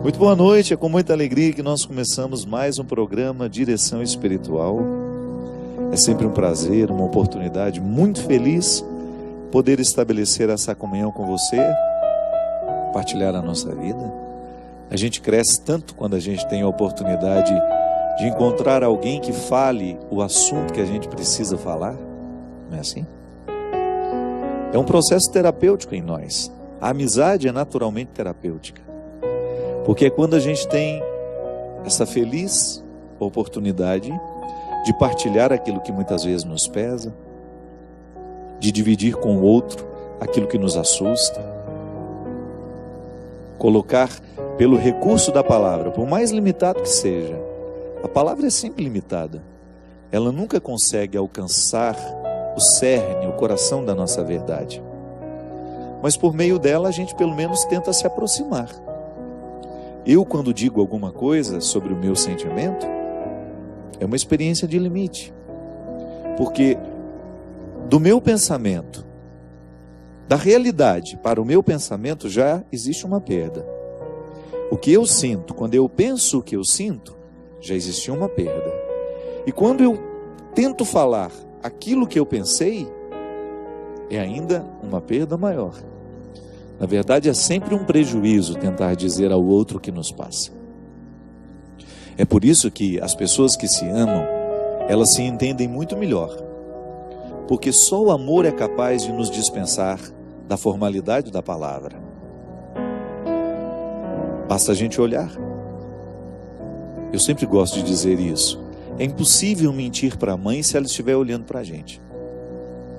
Muito boa noite, é com muita alegria que nós começamos mais um programa Direção Espiritual. É sempre um prazer, uma oportunidade muito feliz poder estabelecer essa comunhão com você, partilhar a nossa vida. A gente cresce tanto quando a gente tem a oportunidade de encontrar alguém que fale o assunto que a gente precisa falar, não é assim? É um processo terapêutico em nós. A amizade é naturalmente terapêutica. Porque é quando a gente tem essa feliz oportunidade de partilhar aquilo que muitas vezes nos pesa, de dividir com o outro aquilo que nos assusta, colocar pelo recurso da palavra, por mais limitado que seja, a palavra é sempre limitada, ela nunca consegue alcançar o cerne, o coração da nossa verdade, mas por meio dela a gente pelo menos tenta se aproximar. Eu, quando digo alguma coisa sobre o meu sentimento, é uma experiência de limite. Porque do meu pensamento, da realidade para o meu pensamento, já existe uma perda. O que eu sinto, quando eu penso o que eu sinto, já existiu uma perda. E quando eu tento falar aquilo que eu pensei, é ainda uma perda maior. Na verdade, é sempre um prejuízo tentar dizer ao outro o que nos passa. É por isso que as pessoas que se amam, elas se entendem muito melhor. Porque só o amor é capaz de nos dispensar da formalidade da palavra. Basta a gente olhar. Eu sempre gosto de dizer isso. É impossível mentir para a mãe se ela estiver olhando para a gente.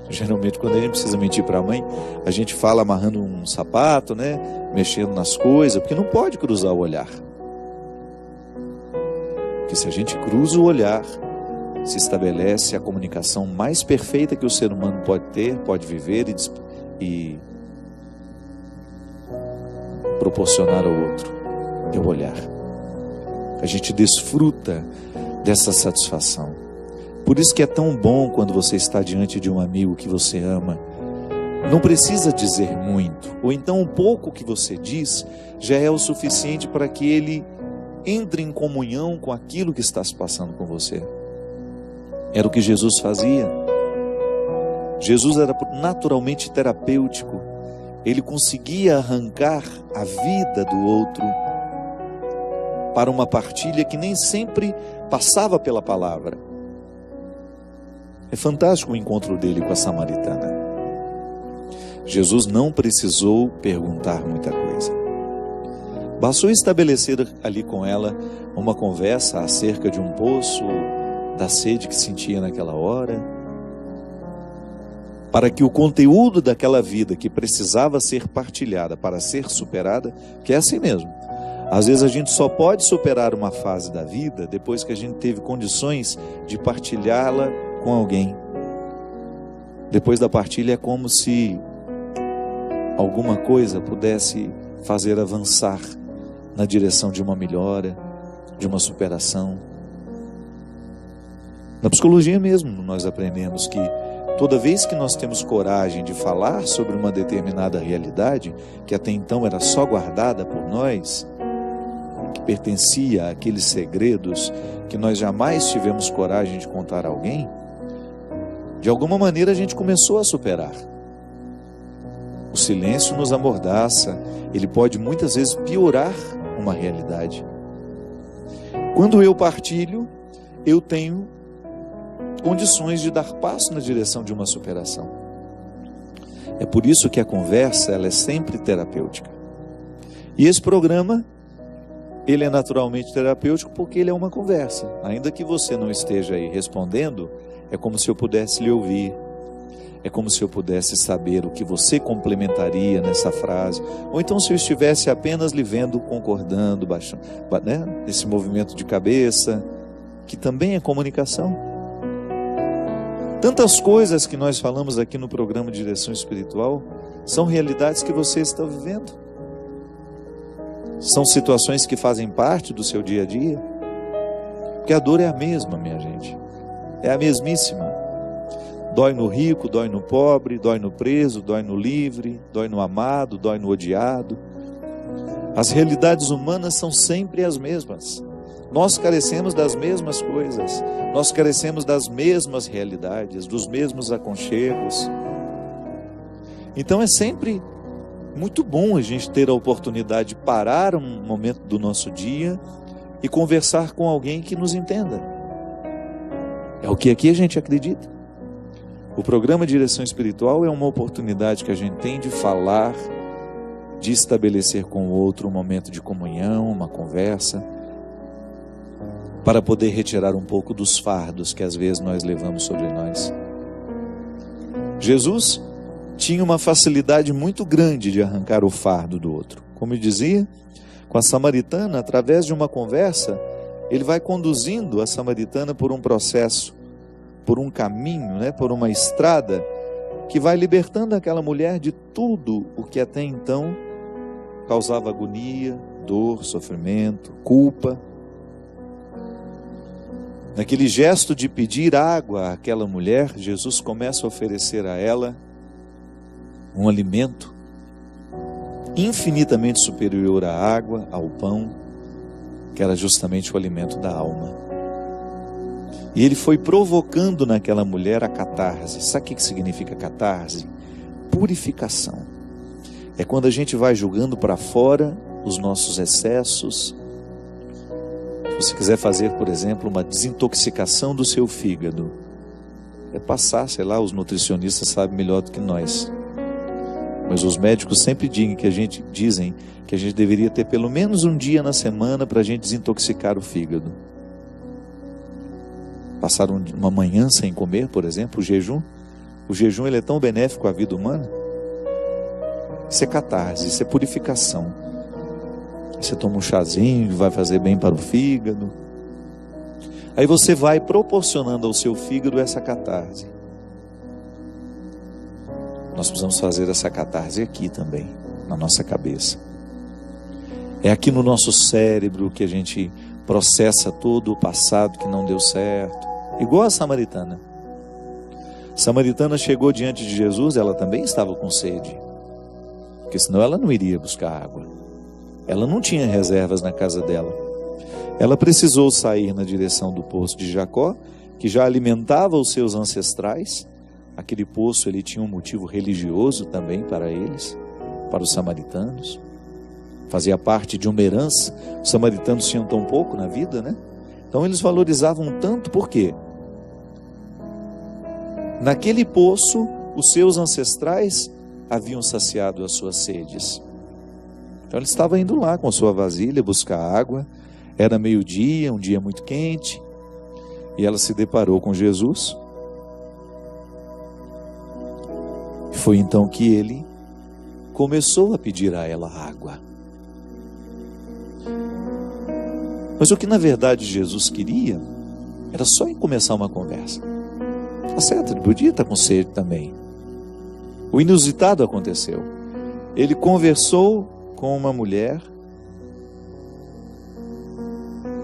Geralmente, quando a gente precisa mentir para a mãe, a gente fala amarrando um sapato, né? Mexendo nas coisas, porque não pode cruzar o olhar. Porque se a gente cruza o olhar, se estabelece a comunicação mais perfeita que o ser humano pode ter, pode viver e proporcionar ao outro. É o olhar. A gente desfruta dessa satisfação. Por isso que é tão bom quando você está diante de um amigo que você ama. Não precisa dizer muito, ou então o pouco que você diz já é o suficiente para que ele entre em comunhão com aquilo que está se passando com você. Era o que Jesus fazia. Jesus era naturalmente terapêutico. Ele conseguia arrancar a vida do outro para uma partilha que nem sempre passava pela palavra. É fantástico o encontro dele com a samaritana. Jesus não precisou perguntar muita coisa. Bastou estabelecer ali com ela uma conversa acerca de um poço, da sede que sentia naquela hora, para que o conteúdo daquela vida que precisava ser partilhada para ser superada, que é assim mesmo. Às vezes a gente só pode superar uma fase da vida depois que a gente teve condições de partilhá-la com alguém. Depois da partilha é como se alguma coisa pudesse fazer avançar na direção de uma melhora, de uma superação. Na psicologia mesmo nós aprendemos que toda vez que nós temos coragem de falar sobre uma determinada realidade, que até então era só guardada por nós, que pertencia àqueles segredos que nós jamais tivemos coragem de contar a alguém, de alguma maneira a gente começou a superar. O silêncio nos amordaça, ele pode muitas vezes piorar uma realidade. Quando eu partilho, eu tenho condições de dar passo na direção de uma superação. É por isso que a conversa, ela é sempre terapêutica. E esse programa, ele é naturalmente terapêutico porque ele é uma conversa. Ainda que você não esteja aí respondendo, é como se eu pudesse lhe ouvir. É como se eu pudesse saber o que você complementaria nessa frase. Ou então se eu estivesse apenas lhe vendo, concordando, baixando, né? Esse movimento de cabeça, que também é comunicação. Tantas coisas que nós falamos aqui no programa de Direção Espiritual são realidades que você está vivendo. São situações que fazem parte do seu dia a dia. Porque a dor é a mesma, minha gente. É a mesmíssima. Dói no rico, dói no pobre, dói no preso, dói no livre, dói no amado, dói no odiado. As realidades humanas são sempre as mesmas. Nós carecemos das mesmas coisas, nós carecemos das mesmas realidades, dos mesmos aconchegos. Então é sempre muito bom a gente ter a oportunidade de parar um momento do nosso dia e conversar com alguém que nos entenda. É o que aqui a gente acredita. O programa Direção Espiritual é uma oportunidade que a gente tem de falar, de estabelecer com o outro um momento de comunhão, uma conversa, para poder retirar um pouco dos fardos que às vezes nós levamos sobre nós. Jesus tinha uma facilidade muito grande de arrancar o fardo do outro. Como eu dizia, com a samaritana, através de uma conversa, ele vai conduzindo a samaritana por um processo, por um caminho, por uma estrada, que vai libertando aquela mulher de tudo o que até então causava agonia, dor, sofrimento, culpa. Naquele gesto de pedir água àquela mulher, Jesus começa a oferecer a ela um alimento infinitamente superior à água, ao pão, que era justamente o alimento da alma. E ele foi provocando naquela mulher a catarse. Sabe o que significa catarse? Purificação. É quando a gente vai jogando para fora os nossos excessos. Se você quiser fazer, por exemplo, uma desintoxicação do seu fígado, é passar, os nutricionistas sabem melhor do que nós. Mas os médicos sempre dizem que a gente deveria ter pelo menos um dia na semana para a gente desintoxicar o fígado. Passar uma manhã sem comer, por exemplo, o jejum. O jejum ele é tão benéfico à vida humana. Isso é catarse, isso é purificação. Você toma um chazinho, vai fazer bem para o fígado. Aí você vai proporcionando ao seu fígado essa catarse. Nós precisamos fazer essa catarse aqui também, na nossa cabeça. É aqui no nosso cérebro que a gente processa todo o passado que não deu certo. Igual a samaritana. A samaritana chegou diante de Jesus, ela também estava com sede. Porque senão ela não iria buscar água. Ela não tinha reservas na casa dela. Ela precisou sair na direção do poço de Jacó, que já alimentava os seus ancestrais. Aquele poço ele tinha um motivo religioso também para eles, para os samaritanos. Fazia parte de uma herança. Os samaritanos tinham tão pouco na vida, Então eles valorizavam tanto, por quê? Naquele poço, os seus ancestrais haviam saciado as suas sedes. Então ele estava indo lá com a sua vasilha buscar água. Era meio-dia, um dia muito quente, e ela se deparou com Jesus. Foi então que ele começou a pedir a ela água. Mas o que na verdade Jesus queria era só em começar uma conversa. Tá certo, ele podia estar com sede também. O inusitado aconteceu. Ele conversou com uma mulher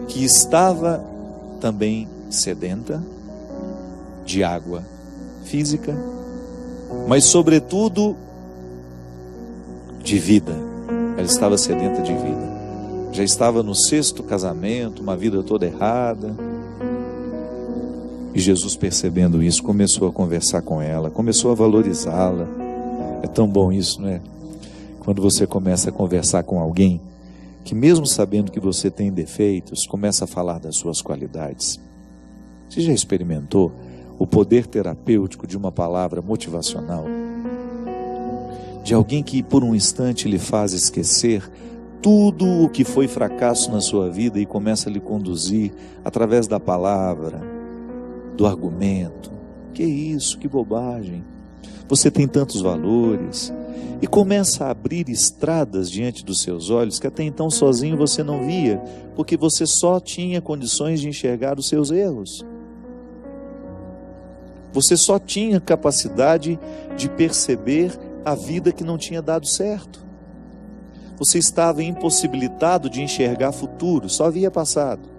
que estava também sedenta de água física, mas sobretudo de vida. Ela estava sedenta de vida. Já estava no 6º casamento, uma vida toda errada. E Jesus, percebendo isso, começou a conversar com ela, começou a valorizá-la. É tão bom isso, não é? Quando você começa a conversar com alguém que, mesmo sabendo que você tem defeitos, começa a falar das suas qualidades. Você já experimentou o poder terapêutico de uma palavra motivacional? De alguém que por um instante lhe faz esquecer tudo o que foi fracasso na sua vida e começa a lhe conduzir através da palavra, do argumento. Que isso, que bobagem. Você tem tantos valores. E começa a abrir estradas diante dos seus olhos que até então sozinho você não via, porque você só tinha condições de enxergar os seus erros. Você só tinha capacidade de perceber a vida que não tinha dado certo. Você estava impossibilitado de enxergar futuro, só via passado.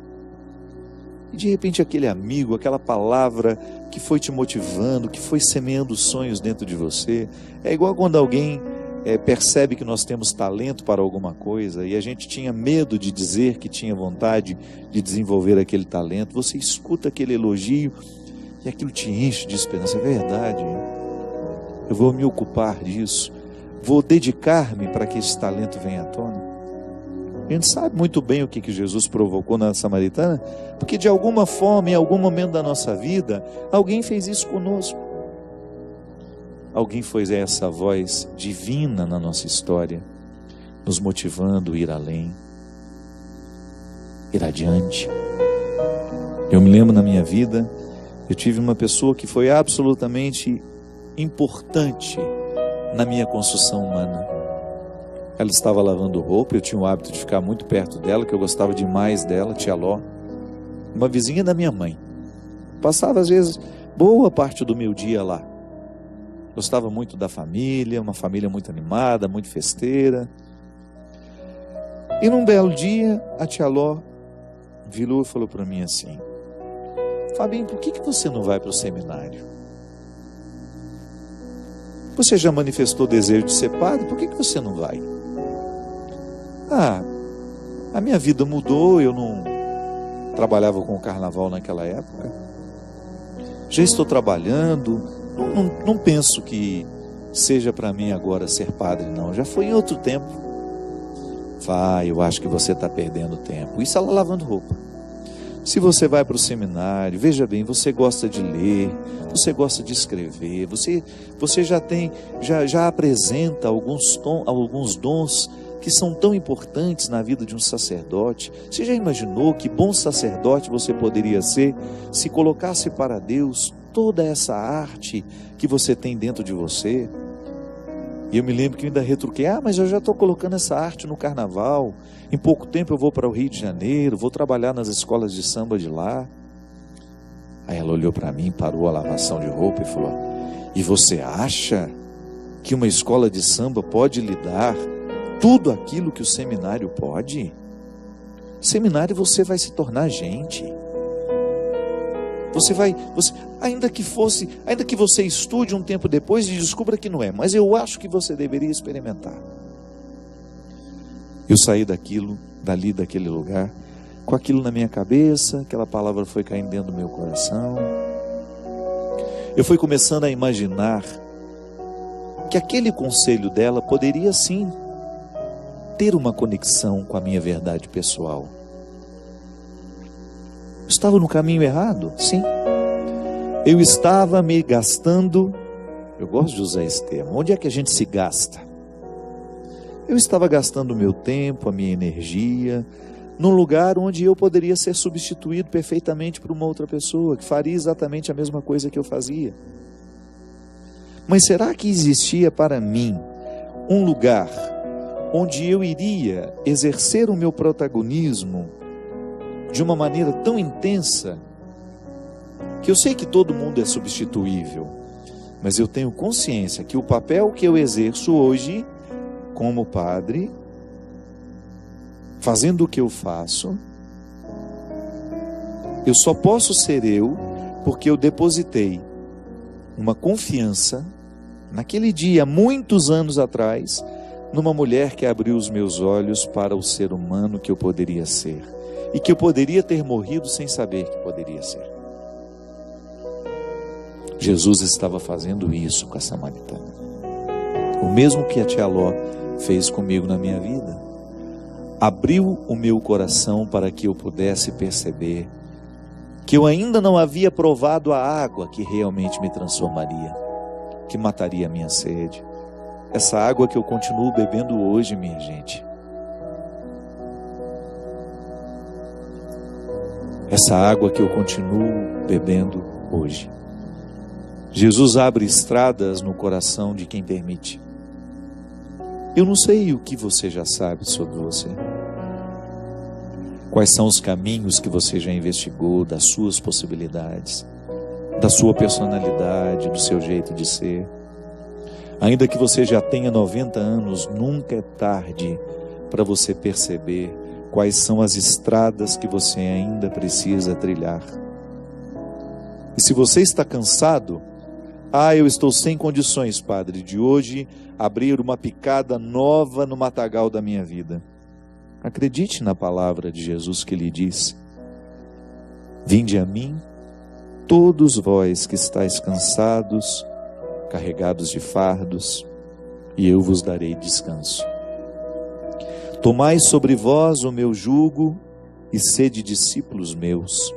E de repente aquele amigo, aquela palavra que foi te motivando, que foi semeando sonhos dentro de você, é igual quando alguém percebe que nós temos talento para alguma coisa e a gente tinha medo de dizer que tinha vontade de desenvolver aquele talento, você escuta aquele elogio e aquilo te enche de esperança. É verdade, eu vou me ocupar disso, vou dedicar-me para que esse talento venha à tona. A gente sabe muito bem o que Jesus provocou na samaritana, porque de alguma forma, em algum momento da nossa vida, alguém fez isso conosco. Alguém foi essa voz divina na nossa história, nos motivando a ir além, ir adiante. Eu me lembro na minha vida, eu tive uma pessoa que foi absolutamente importante na minha construção humana. Ela estava lavando roupa, eu tinha o hábito de ficar muito perto dela, que eu gostava demais dela, tia Ló, uma vizinha da minha mãe. Passava às vezes boa parte do meu dia lá. Gostava muito da família, uma família muito animada, muito festeira. E num belo dia, a tia Ló virou e falou para mim assim: Fabinho, por que você não vai para o seminário? Você já manifestou desejo de ser padre, por que você não vai? A minha vida mudou, eu não trabalhava com o carnaval naquela época. Já estou trabalhando, não penso que seja para mim agora ser padre, não. Já foi em outro tempo. Eu acho que você está perdendo tempo. Isso ela lavando roupa. Se você vai para o seminário, veja bem, você gosta de ler, você gosta de escrever, você já apresenta alguns dons que são tão importantes na vida de um sacerdote. Você já imaginou que bom sacerdote você poderia ser se colocasse para Deus toda essa arte que você tem dentro de você? E eu me lembro que eu ainda retruquei: mas eu já estou colocando essa arte no carnaval, em pouco tempo eu vou para o Rio de Janeiro, vou trabalhar nas escolas de samba de lá. Aí ela olhou para mim, parou a lavação de roupa e falou: e você acha que uma escola de samba pode lhe dar tudo aquilo que o seminário pode? Seminário você vai se tornar gente. Ainda que você estude um tempo depois e descubra que não é, mas eu acho que você deveria experimentar. Eu saí daquele lugar, com aquilo na minha cabeça, aquela palavra foi caindo dentro do meu coração. Eu fui começando a imaginar que aquele conselho dela poderia sim ter uma conexão com a minha verdade pessoal. Eu estava no caminho errado, sim. Eu estava me gastando, eu gosto de usar esse termo, onde é que a gente se gasta? Eu estava gastando o meu tempo, a minha energia, num lugar onde eu poderia ser substituído perfeitamente por uma outra pessoa, que faria exatamente a mesma coisa que eu fazia. Mas será que existia para mim um lugar onde eu iria exercer o meu protagonismo de uma maneira tão intensa, que eu sei que todo mundo é substituível, mas eu tenho consciência que o papel que eu exerço hoje, como padre, fazendo o que eu faço, eu só posso ser eu, porque eu depositei uma confiança, naquele dia, muitos anos atrás, numa mulher que abriu os meus olhos para o ser humano que eu poderia ser, e que eu poderia ter morrido sem saber que poderia ser. Jesus estava fazendo isso com a samaritana, o mesmo que a tia Ló fez comigo na minha vida. Abriu o meu coração para que eu pudesse perceber que eu ainda não havia provado a água que realmente me transformaria, que mataria a minha sede. Essa água que eu continuo bebendo hoje, minha gente. Essa água que eu continuo bebendo hoje. Jesus abre estradas no coração de quem permite. Eu não sei o que você já sabe sobre você. Quais são os caminhos que você já investigou, das suas possibilidades, da sua personalidade, do seu jeito de ser. Ainda que você já tenha 90 anos, nunca é tarde para você perceber quais são as estradas que você ainda precisa trilhar. E se você está cansado, Eu estou sem condições, Padre, de hoje abrir uma picada nova no matagal da minha vida. Acredite na palavra de Jesus que lhe diz: vinde a mim, todos vós que estáis cansados, carregados de fardos, e eu vos darei descanso. Tomai sobre vós o meu jugo e sede discípulos meus,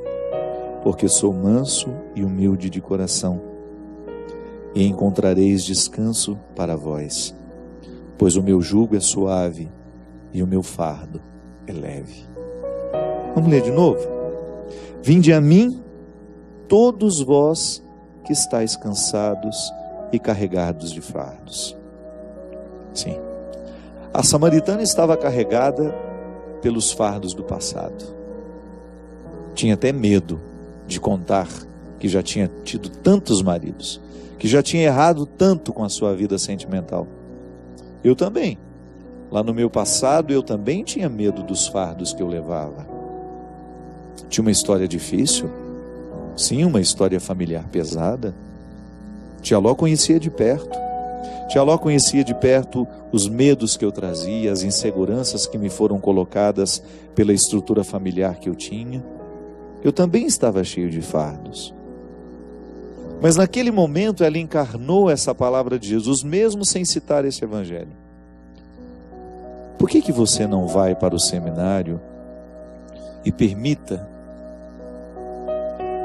porque sou manso e humilde de coração, e encontrareis descanso para vós, pois o meu jugo é suave e o meu fardo é leve. Vamos ler de novo? Vinde a mim, todos vós que estáis cansados e carregados de fardos. Sim, a samaritana estava carregada pelos fardos do passado. Tinha até medo de contar que já tinha tido tantos maridos, que já tinha errado tanto com a sua vida sentimental. Eu também. Lá no meu passado, eu também tinha medo dos fardos que eu levava. Tinha uma história difícil. Sim, uma história familiar pesada. Tia Ló conhecia de perto. Tia Ló conhecia de perto os medos que eu trazia, as inseguranças que me foram colocadas pela estrutura familiar que eu tinha. Eu também estava cheio de fardos. Mas naquele momento ela encarnou essa palavra de Jesus, mesmo sem citar esse evangelho. Por que você não vai para o seminário e permita?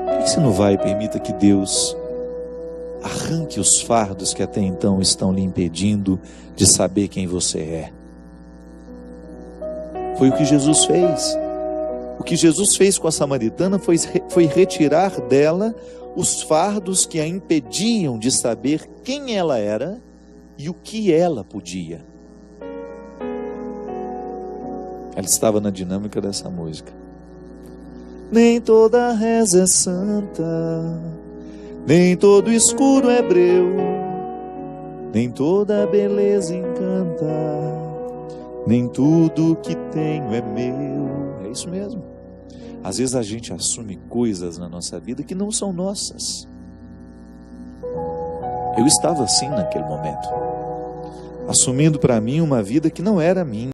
Por que você não vai e permita que Deus arranque os fardos que até então estão lhe impedindo de saber quem você é? Foi o que Jesus fez. O que Jesus fez com a samaritana foi retirar dela os fardos que a impediam de saber quem ela era e o que ela podia. Ela estava na dinâmica dessa música. Nem toda reza é santa, nem todo escuro é breu, nem toda beleza encanta, nem tudo que tenho é meu. É isso mesmo. Às vezes a gente assume coisas na nossa vida que não são nossas. Eu estava assim naquele momento, assumindo para mim uma vida que não era minha.